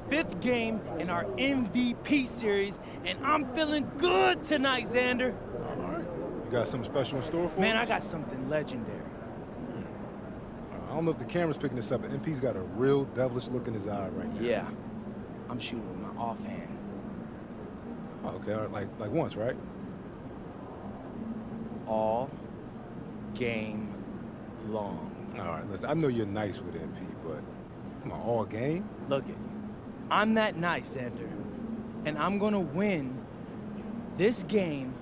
5th game in our MVP series, and I'm feeling good tonight, Xander. All right. You got something special in store for Man, us? I got something legendary. I don't know if the camera's picking this up, but MP's got a real devilish look in his eye right now. Yeah, I'm shooting with my offhand. Oh, okay, all right. Like once, right? All game long. All right, listen, I know you're nice with MP, but come on, all game? Look it, I'm that nice, Xander, and I'm gonna win this game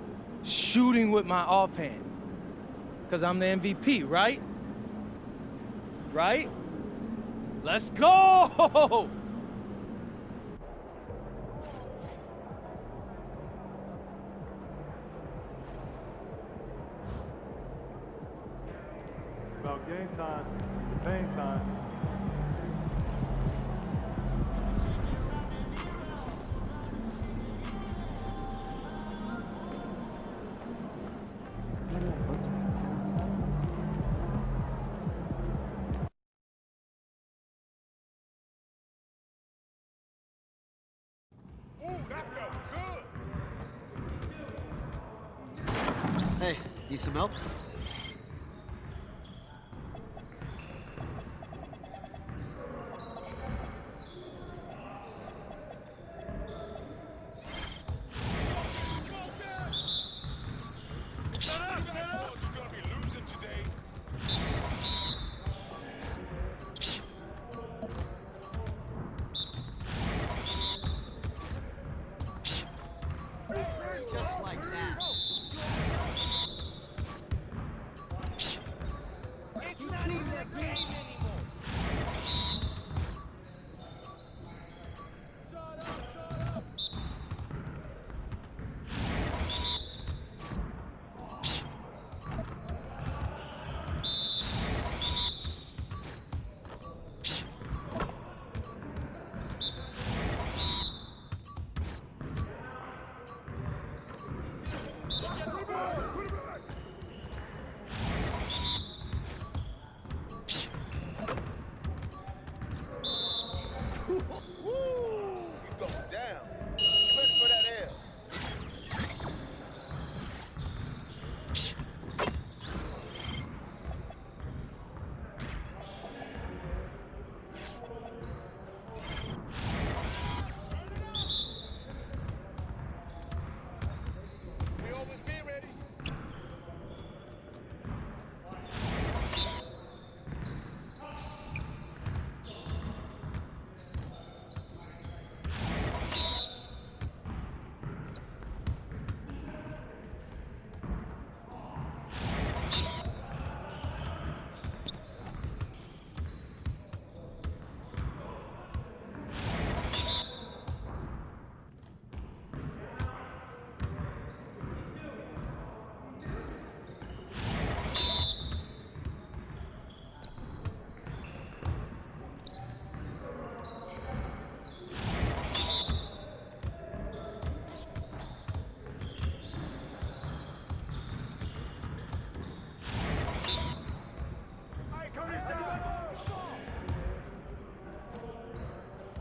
shooting with my offhand, because I'm the MVP, right? Right? Let's go! About game time, pain time. Hey, need some help? Just like that. It's not even a game anymore.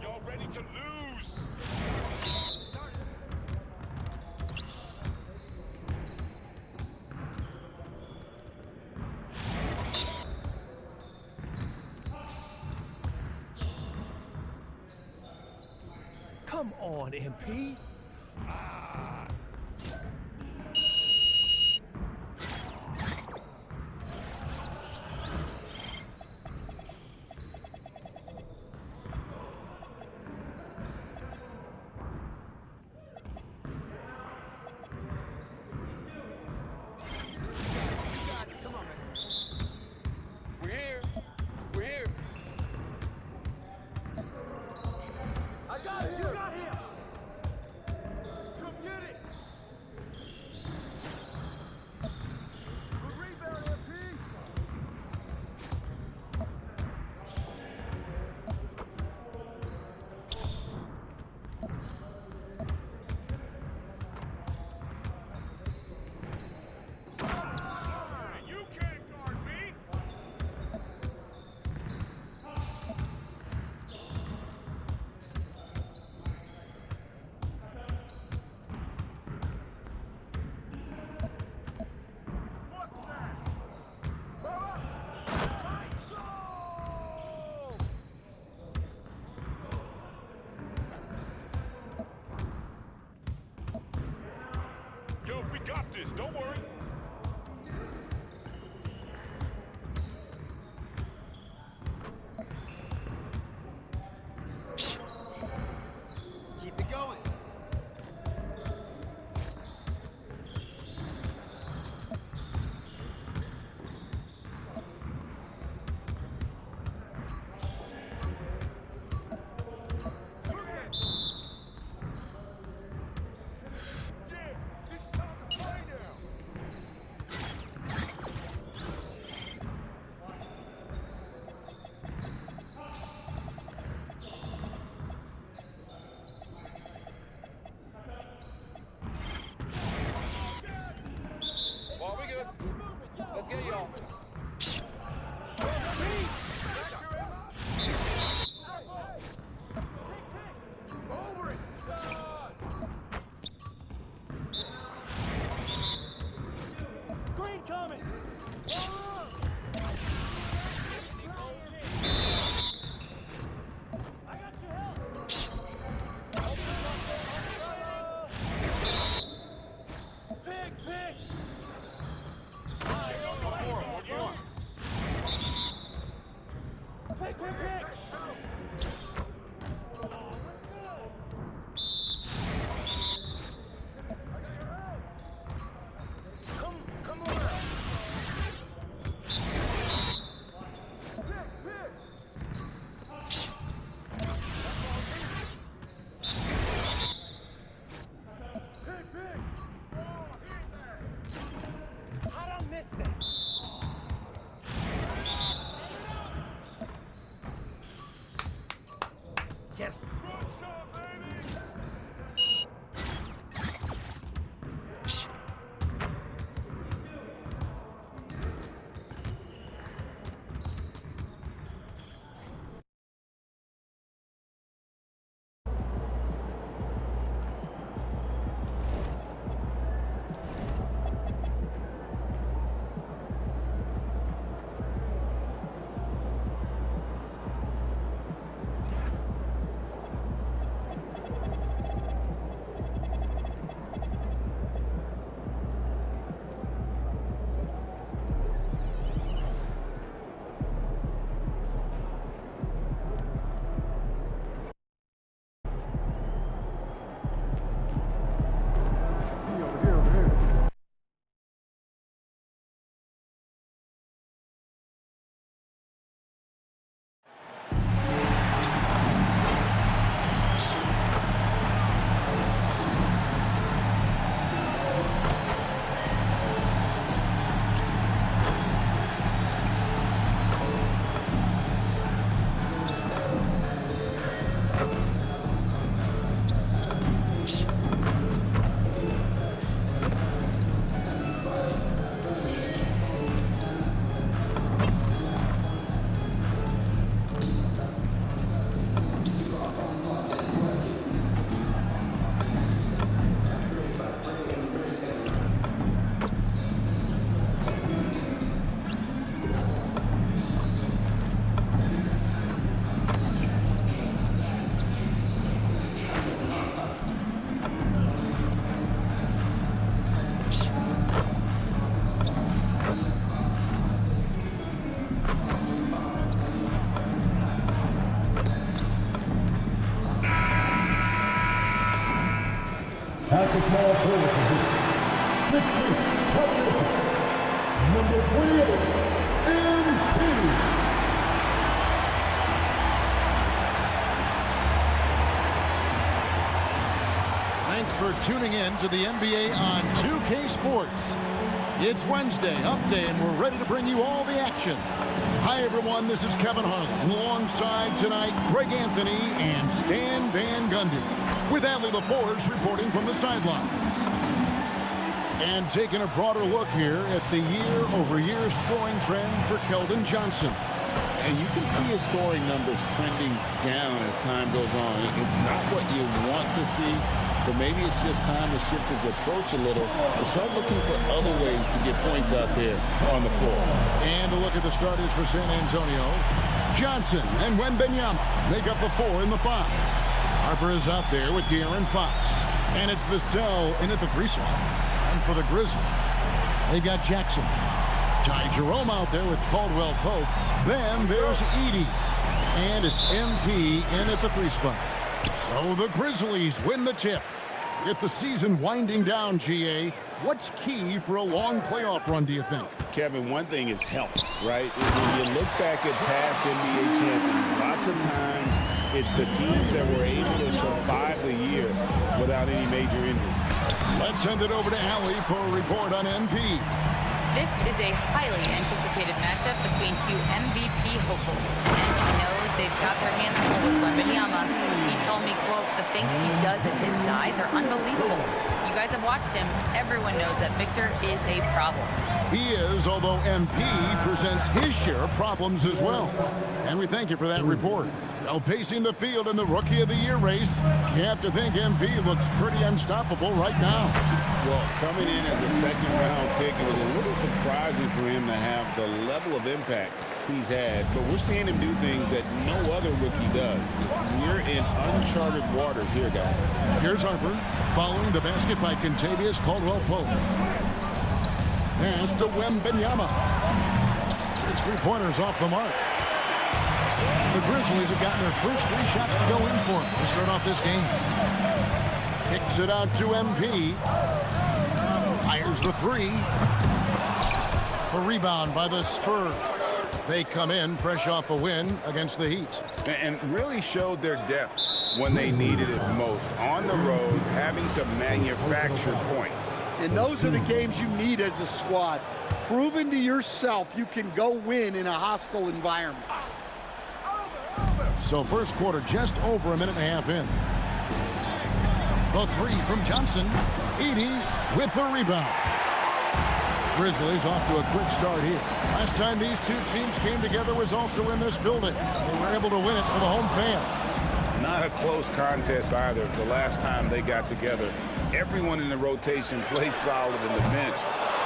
Y'all ready to lose? Come on, MP. We're here. We're here. I got him. You got him. this. Don't worry. Keep it going. Ball, we good. Let's get y'all. Over it. Screen coming. I got your help. Pick. One more. Pick. Come on. How'd I miss that? Yes. Good shot, baby. Over here. At the small forward position, 67, number 28, MP. Thanks for tuning in to the NBA on 2K Sports. It's Wednesday, Up Day, and we're ready to bring you all the action. Hi, everyone. This is Kevin Hunt, alongside tonight Greg Anthony and Stan Van Gundy, with Adley LaForge reporting from the sideline. And taking a broader look here at the year-over-year scoring trend for Keldon Johnson. And you can see his scoring numbers trending down as time goes on. It's not what you want to see, but maybe it's just time to shift his approach a little and start looking for other ways to get points out there on the floor. And a look at the starters for San Antonio. Johnson and Wembanyama make up the 4 and the 5. Harper is out there with De'Aaron Fox. And it's Vassell in at the 3 slot. one for the Grizzlies. They've got Jackson. Ty Jerome out there with Caldwell Pope. Then there's Edey. And it's MP in at the 3 spot. So the Grizzlies win the tip. With the season winding down, GA, what's key for a long playoff run, do you think? Kevin, one thing is health, right? When you look back at past NBA champions, lots of times it's the teams that were able to survive the year without any major injuries. Let's send it over to Allie for a report on MP. This is a highly anticipated matchup between 2 MVP hopefuls. And he knows they've got their hands full with Wembanyama. He told me, quote, the things he does at his size are unbelievable. You guys have watched him. Everyone knows that Victor is a problem. He is, although MP presents his share of problems as well. And we thank you for that report. Now pacing the field in the Rookie of the Year race, you have to think MP looks pretty unstoppable right now. Well, coming in as a second-round pick, it was a little surprising for him to have the level of impact he's had. But we're seeing him do things that no other rookie does. We're in uncharted waters here, guys. Here's Harper, following the basket by Kentavious Caldwell-Pope. Pass to Wembanyama. His 3-pointers off the mark. The Grizzlies have gotten their first 3 shots to go in for him to start off this game. Kicks it out to MP. Fires the 3. A rebound by the Spurs. They come in fresh off a win against the Heat. And really showed their depth when they needed it most. On the road, having to manufacture points. And those are the games you need as a squad. Proving to yourself you can go win in a hostile environment. So first quarter just over a minute and a half in. The 3 from Johnson. Edey with the rebound. Grizzlies off to a quick start here. Last time these 2 teams came together was also in this building. They were able to win it for the home fans. Not a close contest either. The last time they got together, everyone in the rotation played solid, and the bench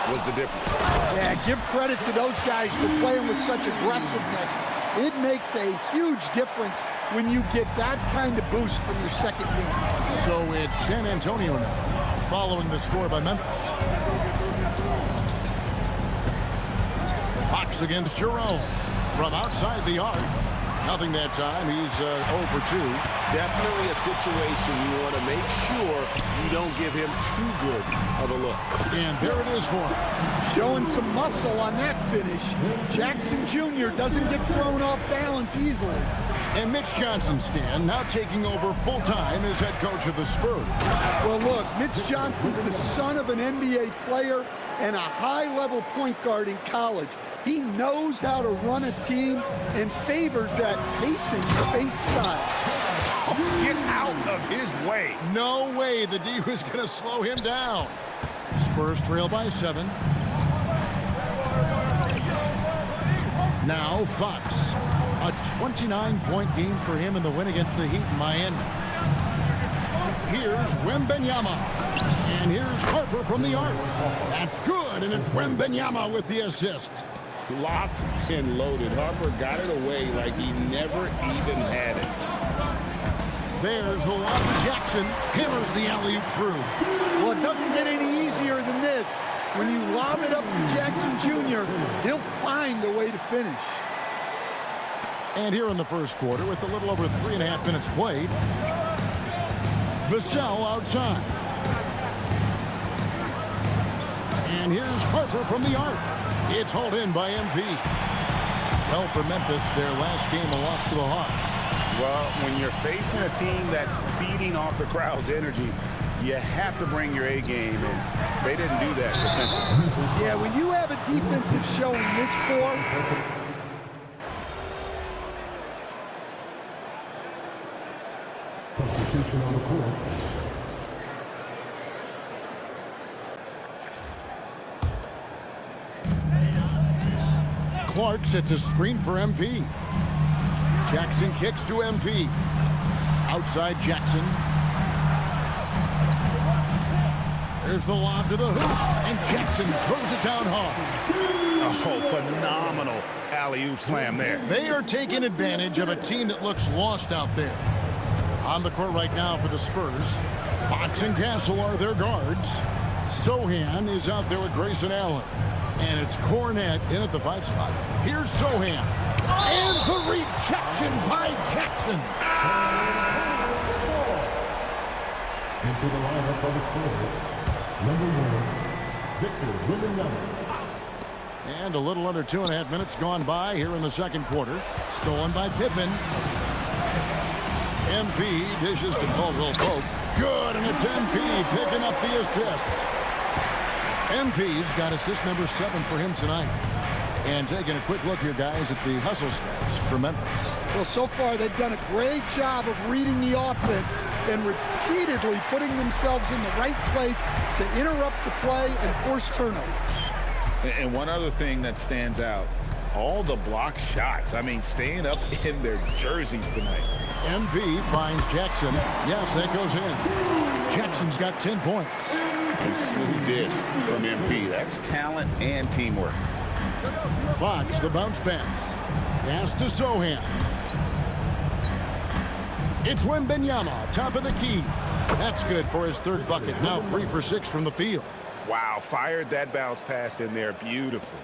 was the difference. Yeah, give credit to those guys for playing with such aggressiveness. It makes a huge difference when you get that kind of boost from your second unit. So it's San Antonio now, following the score by Memphis. Fox against Jerome from outside the arc. Nothing that time. He's 0 for 2. Definitely a situation you want to make sure you don't give him too good of a look. And there it is for him. Showing some muscle on that finish. Jackson Jr. doesn't get thrown off balance easily. And Mitch Johnson, Stan, now taking over full-time as head coach of the Spurs. Well, look, Mitch Johnson's the son of an NBA player and a high-level point guard in college. He knows how to run a team and favors that pacing space style. Get out of his way. No way the D was going to slow him down. Spurs trail by 7. Now Fox. A 29-point game for him in the win against the Heat in Miami. Here's Wembanyama. And here's Harper from the arc. That's good, and it's Wembanyama with the assist. Locked and loaded. Harper got it away like he never even had it. There's the lob to Jackson. Hammers the alley-oop through. Well, it doesn't get any easier than this. When you lob it up to Jackson Jr., he'll find a way to finish. And here in the first quarter, with a little over 3.5 minutes played, Vassell outside. And here's Harper from the arc. It's hauled in by MP. Well, for Memphis, their last game a loss to the Hawks. Well, when you're facing a team that's feeding off the crowd's energy, you have to bring your A game, and they didn't do that defensively. Yeah, when you have a defensive showing this poor, Substitution on the court. Clark sets a screen for MP. Jackson kicks to MP. Outside Jackson. There's the lob to the hoop, and Jackson throws it down hard. Oh, phenomenal alley-oop slam there. They are taking advantage of a team that looks lost out there. On the court right now for the Spurs, Fox and Castle are their guards. Sohan is out there with Grayson Allen. And it's Cornette in at the 5 spot. Here's Sohan. And the rejection by Jackson. Into the lineup for the Spurs, number 1, Victor Wembanyama. And a little under 2.5 minutes gone by here in the second quarter. Stolen by Pippen. MP dishes to Caldwell Pope. Good, and it's MP picking up the assist. MP's got assist number 7 for him tonight. And taking a quick look here, guys, at the hustle stats for Memphis. Well, so far they've done a great job of reading the offense and repeatedly putting themselves in the right place to interrupt the play and force turnovers. And one other thing that stands out, all the block shots. I mean, staying up in their jerseys tonight. MP finds Jackson. Yes, that goes in. Jackson's got 10 points. A smooth dish from MP. That's talent and teamwork. Fox, the bounce pass. Pass to Sohan. It's Wembanyama, top of the key. That's good for his 3rd bucket. Now 3 for 6 from the field. Wow, fired that bounce pass in there beautifully.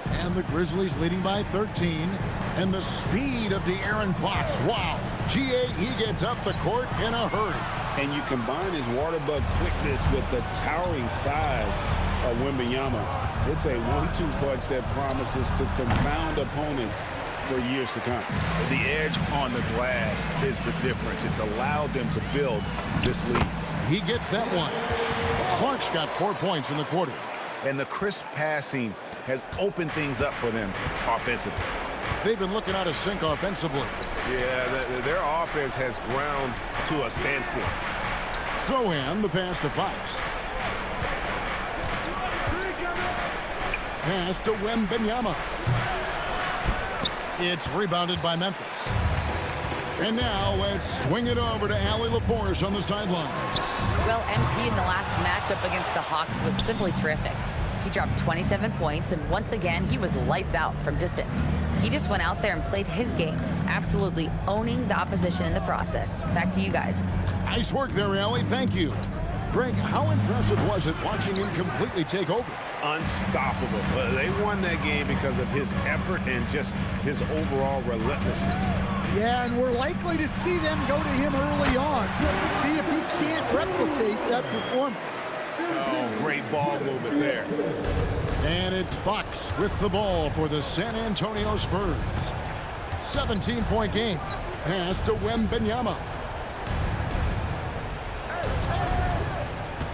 And the Grizzlies leading by 13. And the speed of De'Aaron Fox. Wow. GA, he gets up the court in a hurry. And you combine his water bug quickness with the towering size of Wembanyama. It's a 1-2 punch that promises to confound opponents for years to come. The edge on the glass is the difference. It's allowed them to build this lead. He gets that one. Clark's got 4 points in the quarter. And the crisp passing has opened things up for them offensively. They've been looking out of sync offensively. Yeah, their offense has ground to a standstill. Sohan, the pass to Fox. Pass to Wembanyama. It's rebounded by Memphis. And now let's swing it over to Allie LaForce on the sideline. Well, MP in the last matchup against the Hawks was simply terrific. He dropped 27 points, and once again, he was lights out from distance. He just went out there and played his game, absolutely owning the opposition in the process. Back to you guys. Nice work there, Allie. Thank you. Greg, how impressive was it watching him completely take over? Unstoppable. They won that game because of his effort and just his overall relentlessness. Yeah, and we're likely to see them go to him early on. See if he can't replicate that performance. Oh, great ball movement there. And it's Fox with the ball for the San Antonio Spurs. 17-point game. Pass to Wembanyama.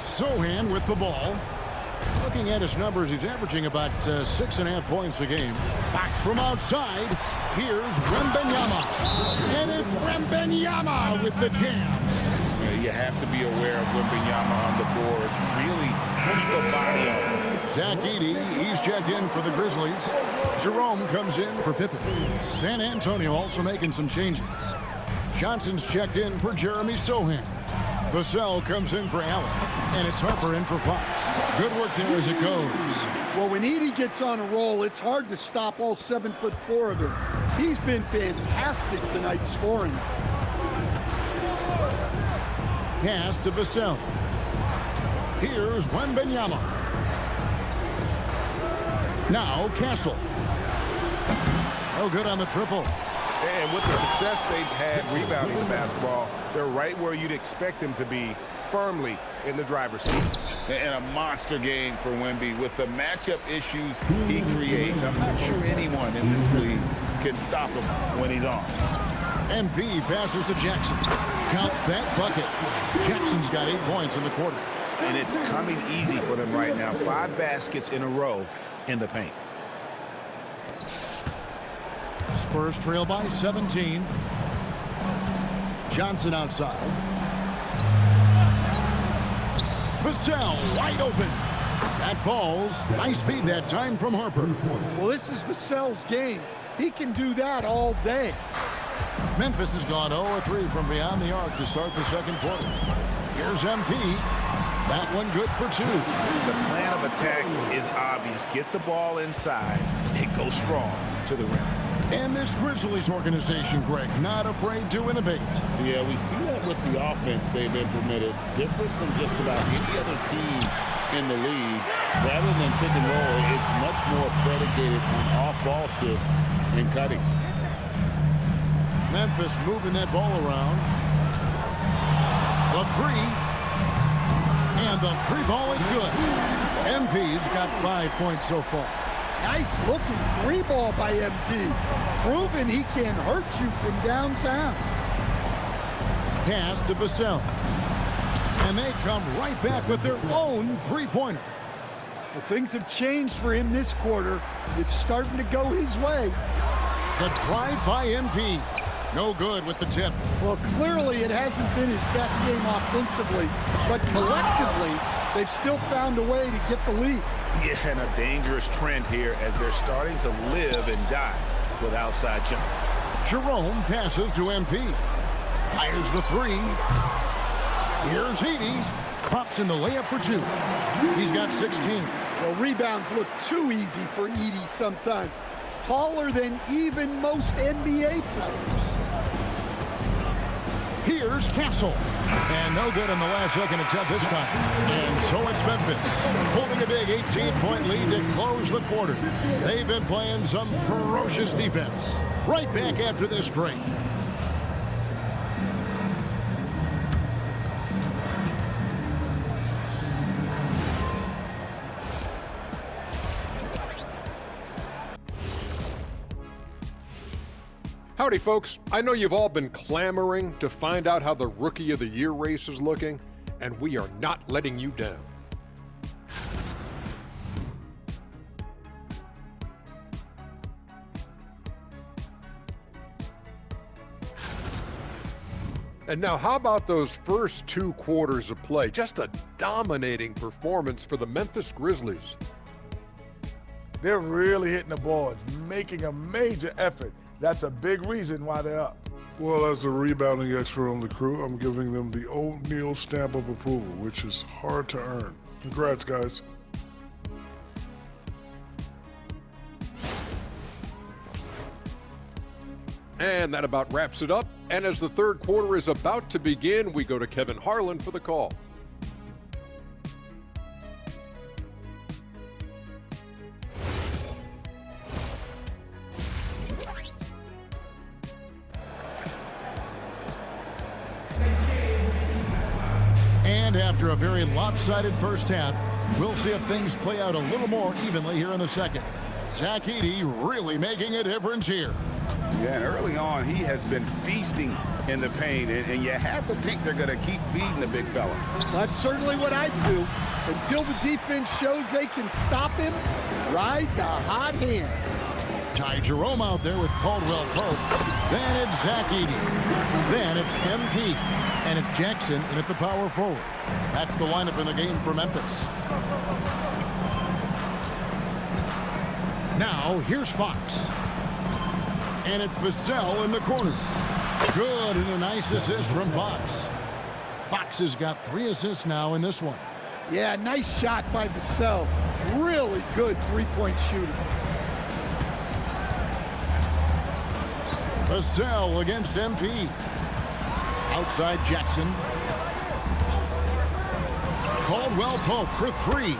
Sohan with the ball. Looking at his numbers, he's averaging about 6.5 points a game. Fox from outside. Here's Wembanyama. And it's Wembanyama with the jam. You have to be aware of Wembanyama on the boards. Really keep a body on him. Zach Edey, he's checked in for the Grizzlies. Jerome comes in for Pippen. San Antonio also making some changes. Johnson's checked in for Jeremy Sohan. Vassell comes in for Allen. And it's Harper in for Fox. Good work there as it goes. Well, when Edey gets on a roll, it's hard to stop all 7'4" of him. He's been fantastic tonight scoring. Pass to Vassell. Here's Wembanyama. Now Castle. Oh, good on the triple. And with the success they've had rebounding the basketball, they're right where you'd expect them to be, firmly in the driver's seat. And a monster game for Wemby. With the matchup issues he creates, I'm not sure anyone in this league can stop him when he's on. MP passes to Jackson. Count that bucket. Jackson's got 8 points in the quarter. And it's coming easy for them right now. 5 baskets in a row in the paint. Spurs trail by 17. Johnson outside. Vassell wide open. That falls. Nice speed that time from Harper. Well, this is Vassell's game. He can do that all day. Memphis has gone 0-3 from beyond the arc to start the second quarter. Here's MP. That one good for 2. The plan of attack is obvious. Get the ball inside and go strong to the rim. And this Grizzlies organization, Greg, not afraid to innovate. Yeah, we see that with the offense they've implemented, different from just about any other team in the league. Rather than pick and roll, it's much more predicated on off-ball shifts and cutting. Memphis moving that ball around. The three. And the three ball is good. MP's got 5 points so far. Nice looking three ball by MP. Proving he can hurt you from downtown. Pass to Vassell. And they come right back with their own three-pointer. Well, things have changed for him this quarter. It's starting to go his way. The drive by MP. No good with the tip. Well, clearly it hasn't been his best game offensively, but collectively, they've still found a way to get the lead. Yeah, and a dangerous trend here as they're starting to live and die with outside jumpers. Jerome passes to MP. Fires the three. Here's Edie. Pops in the layup for two. He's got 16. Well, rebounds look too easy for Edie sometimes. Taller than even most NBA players. Here's Castle. And no good in the last second attempt this time. And so it's Memphis, holding a big 18-point lead to close the quarter. They've been playing some ferocious defense. Right back after this break. Howdy, folks. I know you've all been clamoring to find out how the Rookie of the Year race is looking, and we are not letting you down. And now, how about those first 2 quarters of play? Just a dominating performance for the Memphis Grizzlies. They're really hitting the boards, making a major effort. That's a big reason why they're up. Well, as the rebounding expert on the crew, I'm giving them the O'Neal stamp of approval, which is hard to earn. Congrats, guys. And that about wraps it up. And as the third quarter is about to begin, we go to Kevin Harlan for the call. And after a very lopsided first half, we'll see if things play out a little more evenly here in the second. Zach Edey really making a difference here. Yeah, and early on, he has been feasting in the paint, and you have to think they're going to keep feeding the big fella. That's certainly what I'd do. Until the defense shows they can stop him, ride the hot hand. Ty Jerome out there with Caldwell Pope. Then it's Zach Edey. Then it's MP. And it's Jackson in at the power forward. That's the lineup in the game for Memphis. Now, here's Fox. And it's Vassell in the corner. Good, and a nice assist from Fox. Fox has got 3 assists now in this one. Yeah, nice shot by Vassell. Really good three-point shooting. Vassell against MP. Outside Jackson. Caldwell Pope for 3.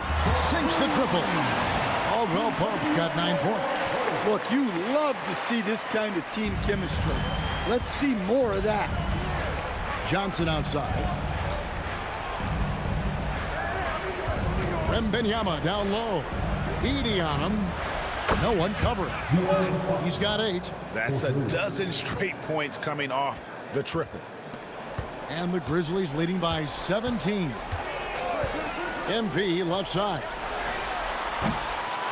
Sinks the triple. Caldwell Pope's got 9 points. Look, you love to see this kind of team chemistry. Let's see more of that. Johnson outside. Wembanyama down low. Edey on him. No one covering. He's got 8. That's a dozen straight points coming off the triple. And the Grizzlies leading by 17. MP left side.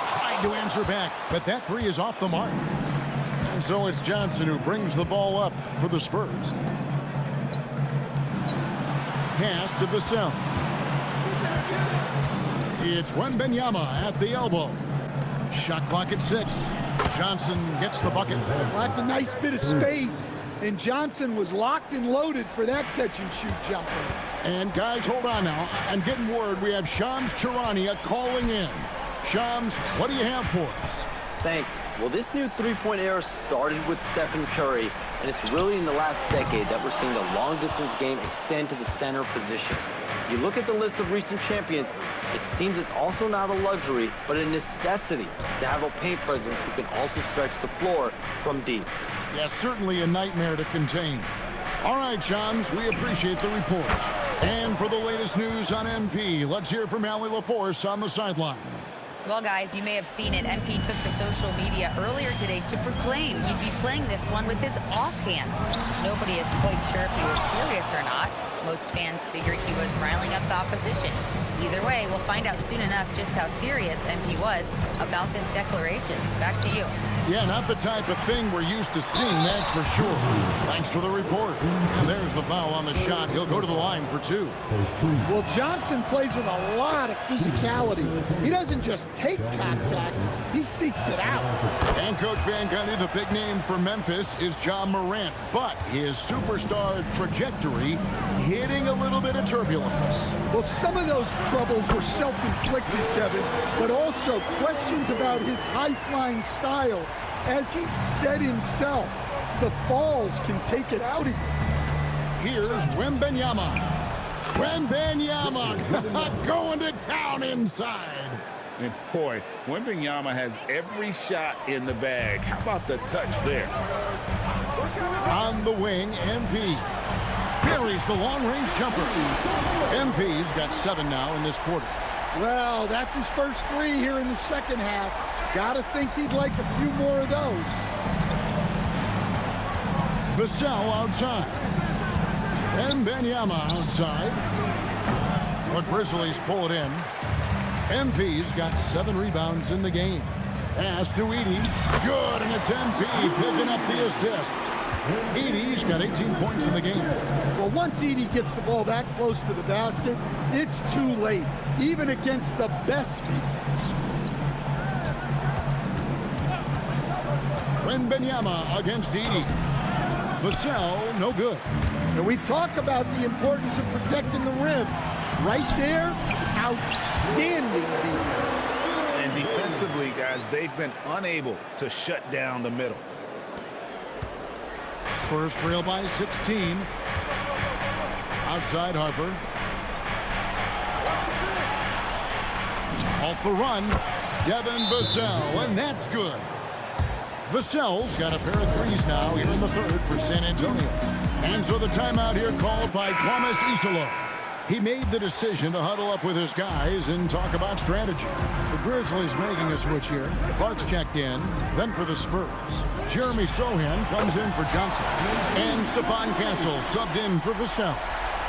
Trying to answer back, but that 3 is off the mark. And so it's Johnson who brings the ball up for the Spurs. Pass to Vassell. It's Wembanyama at the elbow. Shot clock at 6. Johnson gets the bucket. Well, that's a nice bit of space. And Johnson was locked and loaded for that catch-and-shoot jumper. And guys, hold on now. I'm getting word we have Shams Charania calling in. Shams, what do you have for us? Thanks. Well, this new three-point era started with Stephen Curry, and it's really in the last decade that we're seeing the long-distance game extend to the center position. You look at the list of recent champions, it seems it's also not a luxury, but a necessity to have a paint presence who can also stretch the floor from deep. Yeah, certainly a nightmare to contain. All right, Johns, we appreciate the report. And for the latest news on MP, let's hear from Allie LaForce on the sideline. Well, guys, you may have seen it. MP took to social media earlier today to proclaim he'd be playing this one with his offhand. Nobody is quite sure if he was serious or not. Most fans figured he was riling up the opposition. Either way, we'll find out soon enough just how serious MP was about this declaration. Back to you. Yeah, not the type of thing we're used to seeing, that's for sure. Thanks for the report. And there's the foul on the shot. He'll go to the line for two. Well, Johnson plays with a lot of physicality. He doesn't just take contact, he seeks it out. And Coach Van Gundy, the big name for Memphis is John Morant, but his superstar trajectory hitting a little bit of turbulence. Well, some of those troubles were self-inflicted, Kevin, but also questions about his high-flying style. As he said himself, the falls can take it out of you. Here's Wembanyama. Wembanyama going to town inside. And boy, Wembanyama has every shot in the bag. How about the touch there? On the wing, MP. Buries the long-range jumper. MP's got 7 now in this quarter. Well, that's his first 3 here in the second half. Gotta think he'd like a few more of those. Vassell outside. Wembanyama outside. The Grizzlies pull it in. MP's got 7 rebounds in the game. Pass to Edey. Good, and it's MP picking up the assist. Edey's got 18 points in the game. Well, once Edey gets the ball that close to the basket, it's too late, even against the best defense. Wembanyama against Edey. Vassell, no good. And we talk about the importance of protecting the rim. Right there, outstanding defense. And defensively, guys, they've been unable to shut down the middle. Spurs trail by 16. Outside Harper. To halt the run, Devin Vassell, and that's good. Vassell's got a pair of threes now here in the third for San Antonio. And so the timeout here called by Thomas Isolo. He made the decision to huddle up with his guys and talk about strategy. The Grizzlies making a switch here. Clark's checked in. Then for the Spurs, Jeremy Sohan comes in for Johnson. And Stephon Castle subbed in for Vassell.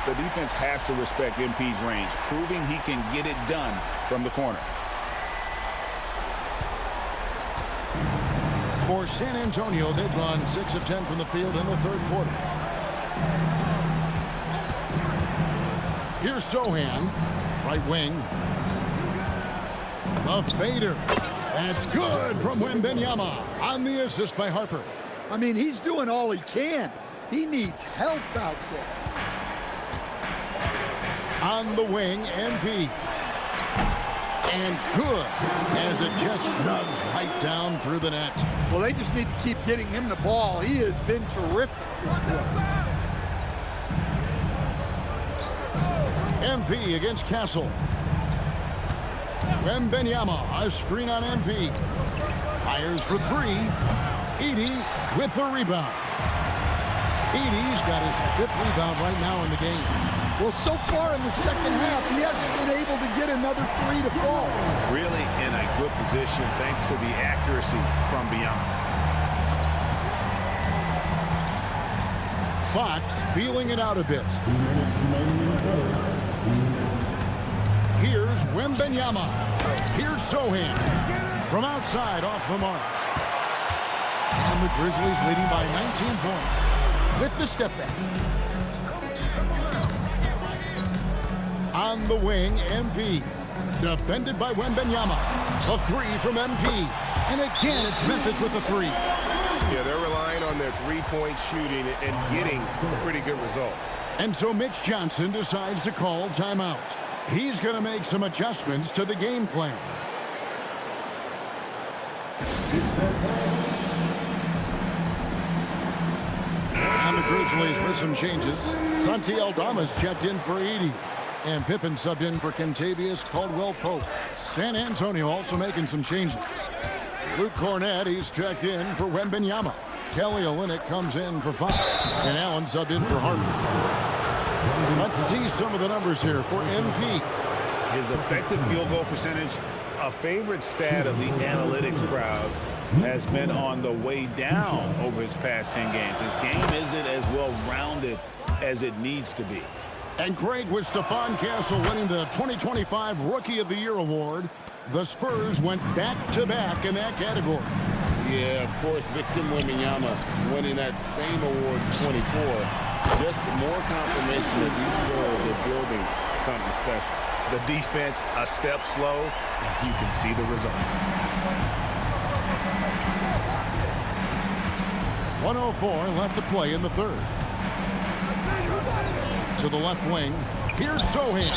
The defense has to respect MP's range, proving he can get it done from the corner. For San Antonio, they've gone 6 of 10 from the field in the third quarter. Here's Sohan, right wing. The fader. That's good from Wembanyama on the assist by Harper. I mean, he's doing all he can. He needs help out there. On the wing, MP. And good, as it just snugs right down through the net. Well, they just need to keep getting him the ball. He has been terrific this quarter. MP against Castle. Wembanyama, a screen on MP. Fires for 3. Edey with the rebound. Edey's got his 5th rebound right now in the game. Well, so far in the second half, he hasn't been able to get another 3 to fall. Really in a good position thanks to the accuracy from beyond. Fox feeling it out a bit. Here's Wembanyama. Here's Sohan. From outside off the mark. And the Grizzlies leading by 19 points with the step back. On the wing, MP. Defended by Wembanyama. A 3 from MP. And again, it's Memphis with the 3. Yeah, they're relying on their three-point shooting and getting a pretty good result. And so Mitch Johnson decides to call timeout. He's going to make some adjustments to the game plan. the Grizzlies with some changes. Santi Aldama's checked in for 80. And Pippen subbed in for Kentavious Caldwell-Pope. San Antonio also making some changes. Luke Cornett, he's checked in for Wembanyama. Kelly Olynyk comes in for Fox. And Allen subbed in for Harden. Let's see some of the numbers here for MP. His effective field goal percentage, a favorite stat of the analytics crowd, has been on the way down over his past 10 games. His game isn't as well-rounded as it needs to be. And Craig, with Stephon Castle winning the 2025 Rookie of the Year award, the Spurs went back-to-back in that category. Yeah, of course, Victor Wembanyama winning that same award 24. Just more confirmation that these Spurs are building something special. The defense a step slow, and you can see the results. 1:04 left to play in the third. To the left wing, here's Sohan.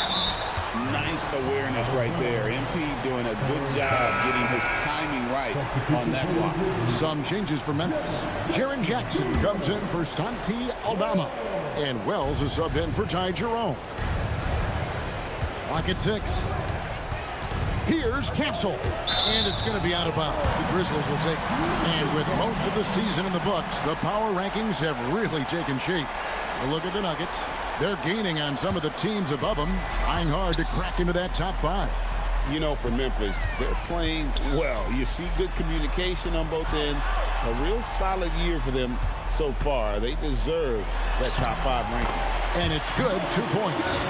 Nice awareness right there. MP doing a good job getting his timing right on that block. Some changes for Memphis. Jaren Jackson comes in for Santi Aldama. And Wells is subbed in for Ty Jerome. Lock at 6. Here's Castle. And it's going to be out of bounds. The Grizzlies will take it. And with most of the season in the books, the power rankings have really taken shape. A look at the Nuggets. They're gaining on some of the teams above them, trying hard to crack into that top 5. You know, for Memphis, they're playing well. You see good communication on both ends. A real solid year for them so far. They deserve that top 5 ranking. And it's good, 2 points.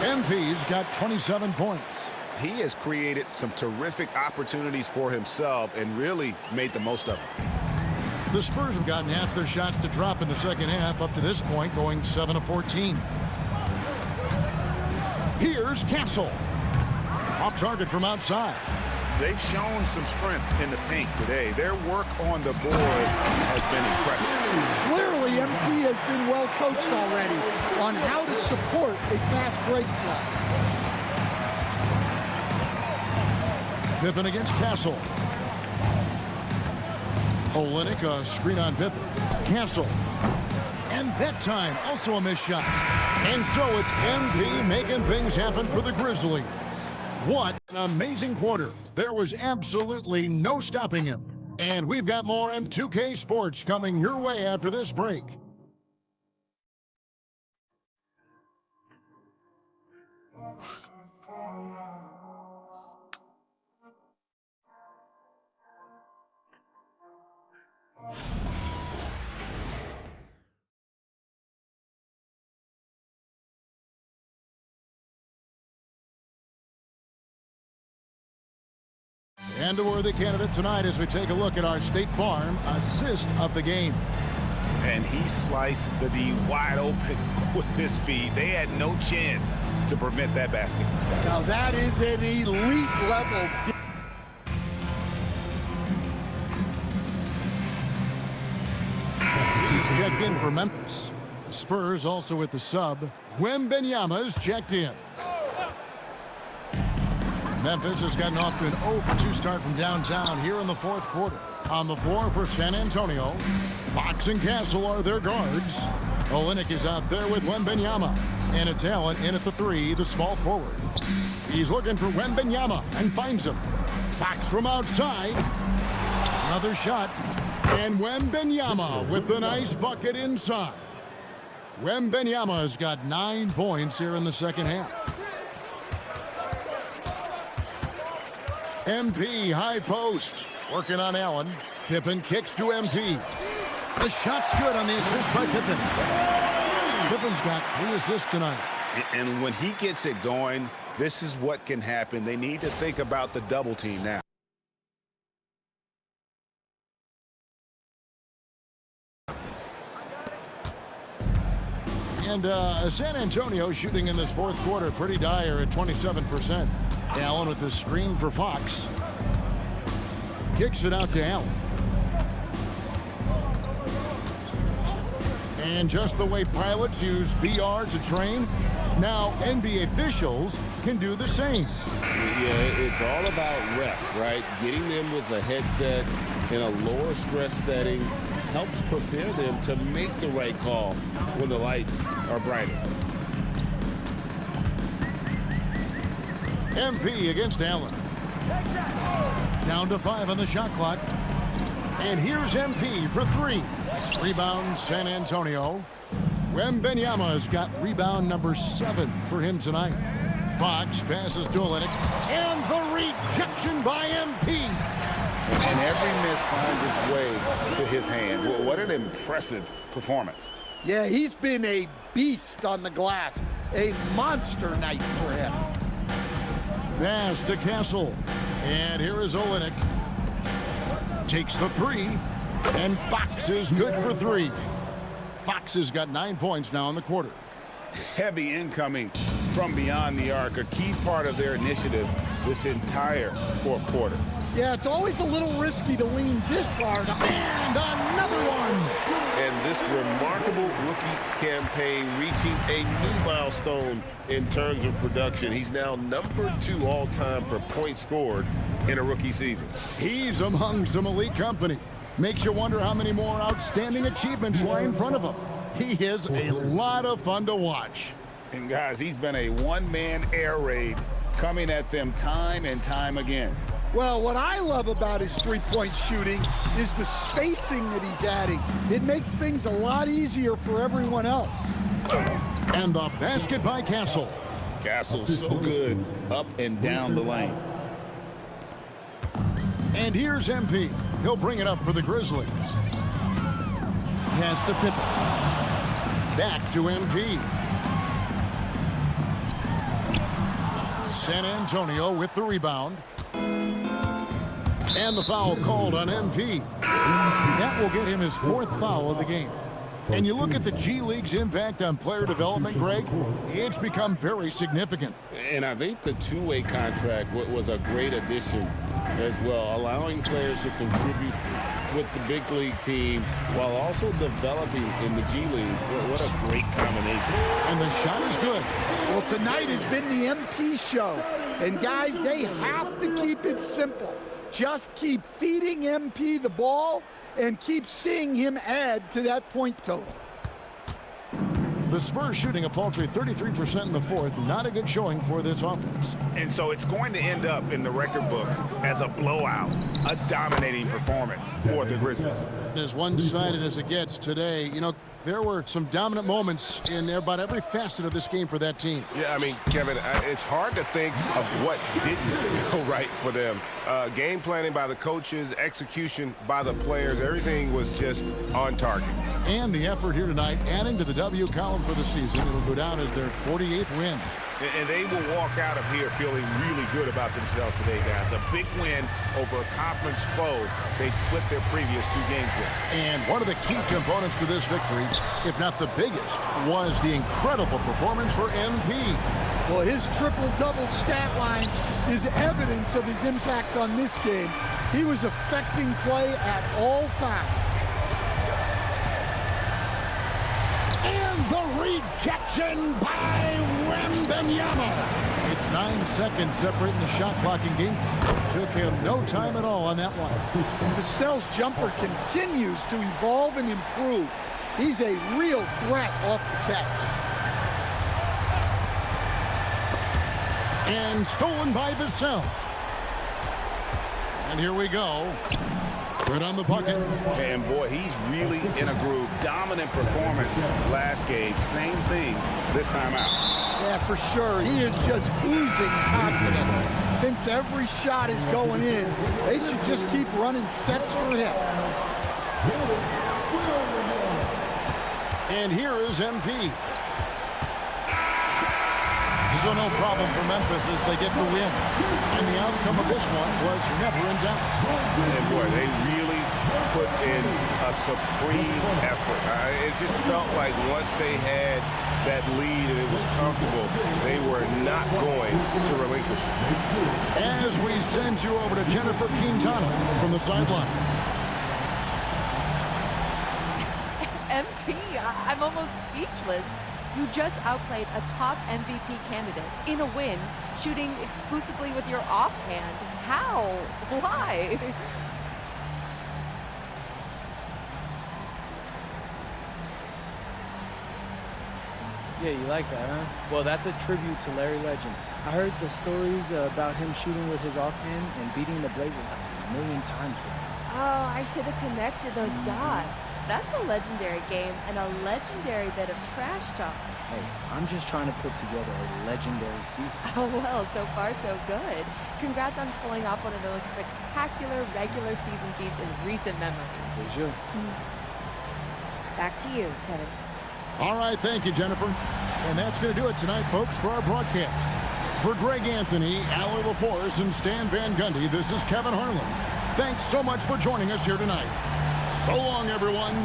MP's got 27 points. He has created some terrific opportunities for himself and really made the most of them. The Spurs have gotten half their shots to drop in the second half up to this point, going 7 of 14. Here's Castle. Off target from outside. They've shown some strength in the paint today. Their work on the boards has been impressive. Clearly, MP has been well coached already on how to support a fast break play. Pippen against Castle. Olynyk, a screen on Pippen. Castle. And that time, also a missed shot. And so it's MP making things happen for the Grizzlies. What an amazing quarter. There was absolutely no stopping him. And we've got more M2K Sports coming your way after this break. And a worthy candidate tonight as we take a look at our State Farm assist of the game. And he sliced the D wide open with his feet. They had no chance to prevent that basket. Now that is an elite level. He's checked in for Memphis. The Spurs also with the sub. Wembanyama is checked in. Memphis has gotten off to an 0-for-2 start from downtown here in the fourth quarter. On the floor for San Antonio, Fox and Castle are their guards. Olynyk is out there with Wembanyama. And it's Allen in at the 3, the small forward. He's looking for Wembanyama and finds him. Fox from outside. Another shot. And Wembanyama with the nice bucket inside. Wembanyama has got 9 points here in the second half. MP high post. Working on Allen. Pippen kicks to MP. The shot's good on the assist by Pippen. Pippen's got 3 assists tonight. And when he gets it going, this is what can happen. They need to think about the double team now. And San Antonio shooting in this fourth quarter pretty dire at 27%. Allen with the screen for Fox. Kicks it out to Allen. And just the way pilots use VR to train, now NBA officials can do the same. Yeah, it's all about reps, right? Getting them with the headset in a lower stress setting, helps prepare them to make the right call when the lights are brightest. MP against Allen. Down to 5 on the shot clock. And here's MP for 3. Rebound, San Antonio. Wembanyama's got rebound number 7 for him tonight. Fox passes to Olynyk. And the rejection by MP. And every miss finds its way to his hands. Well, what an impressive performance. Yeah, he's been a beast on the glass. A monster night for him. Pass to Castle. And here is Olynyk. Takes the 3. And Fox is good for 3. Fox has got 9 points now in the quarter. Heavy incoming from beyond the arc, a key part of their initiative this entire fourth quarter. Yeah, it's always a little risky to lean this hard. And another one! And this remarkable rookie campaign reaching a new milestone in terms of production. He's now number 2 all-time for points scored in a rookie season. He's among some elite company. Makes you wonder how many more outstanding achievements lie in front of him. He is a lot of fun to watch. And guys, he's been a one-man air raid coming at them time and time again. Well, what I love about his three-point shooting is the spacing that he's adding. It makes things a lot easier for everyone else. And the basket by Castle. Castle's so good up and down the lane. And here's MP. He'll bring it up for the Grizzlies. Pass to Pippen. Back to MP. San Antonio with the rebound. And the foul called on MP. That will get him his 4th foul of the game. And you look at the G League's impact on player development, Greg, it's become very significant. And I think the two-way contract was a great addition as well, allowing players to contribute with the big league team while also developing in the G League. What a great combination. And the shot is good. Well, tonight has been the MP show. And guys, they have to keep it simple. Just keep feeding MP the ball and keep seeing him add to that point total. The Spurs shooting a paltry 33% in the 4th. Not a good showing for this offense. And so it's going to end up in the record books as a blowout, a dominating performance for the Grizzlies. As one-sided as it gets today, you know, there were some dominant moments in about every facet of this game for that team. Yeah, I mean, Kevin, it's hard to think of what didn't go right for them. Game planning by the coaches, execution by the players, everything was just on target. And the effort here tonight, adding to the W column for the season. It'll go down as their 48th win. And they will walk out of here feeling really good about themselves today, guys. A big win over a conference foe they'd split their previous 2 games with. And one of the key components to this victory, if not the biggest, was the incredible performance for MP. Well, his triple-double stat line is evidence of his impact on this game. He was affecting play at all times. And the rejection by Wembanyama. It's 9 seconds separating the shot clock in game. Took him no time at all on that one. Vassell's jumper continues to evolve and improve. He's a real threat off the catch. And stolen by Vassell. And here we go. Good on the bucket. And boy, he's really in a groove. Dominant performance last game. Same thing this time out. Yeah, for sure. He is just oozing confidence. Thinks every shot is going in. They should just keep running sets for him. And here is MP. So no problem for Memphis as they get the win. And the outcome of this one was never in doubt. And boy, they really put in a supreme effort. It just felt like once they had that lead and it was comfortable, they were not going to relinquish it. As we send you over to Jennifer Quintana from the sideline. MP, I'm almost speechless. You just outplayed a top MVP candidate in a win, shooting exclusively with your offhand. How? Why? Yeah, you like that, huh? Well, that's a tribute to Larry Legend. I heard the stories about him shooting with his offhand and beating the Blazers like a million times. Oh, I should have connected those dots. That's a legendary game and a legendary bit of trash talk. Hey, I'm just trying to put together a legendary season. Oh, well, so far so good. Congrats on pulling off one of those spectacular regular season feats in recent memory. Did you? Back to you, Kevin. All right, thank you, Jennifer. And that's going to do it tonight, folks, for our broadcast. For Greg Anthony, Allie LaForce, and Stan Van Gundy, this is Kevin Harlan. Thanks so much for joining us here tonight. So long, everyone.